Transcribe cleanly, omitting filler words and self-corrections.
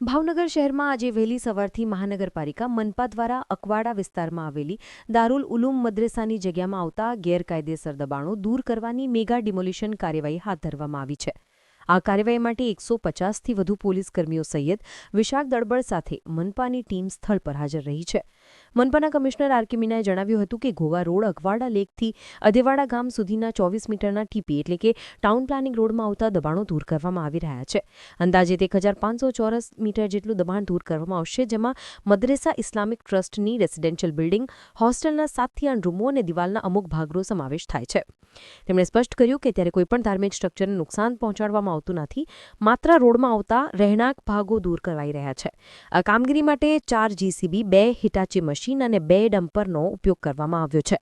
ભાવનગર શહેરમાં આજે વહેલી સવારથી મહાનગરપાલિકા મનપા દ્વારા અકવાડા વિસ્તારમાં આવેલી દારૂલ ઉલૂમ મદ્રેસાની જગ્યામાં આવતા ગેરકાયદેસર દબાણો દૂર કરવાની મેગા ડિમોલિશન કાર્યવાહી હાથ ધરવામાં આવી છે. આ કાર્યવાહી માટે 150થી વધુ પોલીસ કર્મીઓ સહિત વિશાળ દળબળ સાથે મનપાની ટીમ સ્થળ પર હાજર રહી છે. મનપાના કમિશનર આર કે મીનાએ જણાવ્યું હતું કે ઘોઘા રોડ અકવાડા લેકથી અધેવાડા ગામ સુધીના 24 મીટરના ટીપી એટલે કે ટાઉન પ્લાનિંગ રોડમાં આવતા દબાણો દૂર કરવામાં આવી રહ્યા છે. અંદાજે 1500 ચોરસ મીટર જેટલું દબાણ દૂર કરવામાં આવશે, જેમાં મદ્રેસા ઇસ્લામિક ટ્રસ્ટની રેસિડેન્શિયલ બિલ્ડિંગ, હોસ્ટેલના 7થી 8 રૂમો અને દિવાલના અમુક ભાગનો સમાવેશ થાય છે. તેમણે સ્પષ્ટ કર્યું કે ત્યારે કોઈપણ ધાર્મિક સ્ટ્રક્ચરને નુકસાન પહોંચાડવામાં આવતું નથી, માત્ર રોડમાં આવતા રહેણાંક ભાગો દૂર કરાઈ રહ્યા છે. આ કામગીરી માટે 4 જીસીબી, 2 હિટાચી મશીન અને 2 ડમ્પરનો ઉપયોગ કરવામાં આવ્યો છે.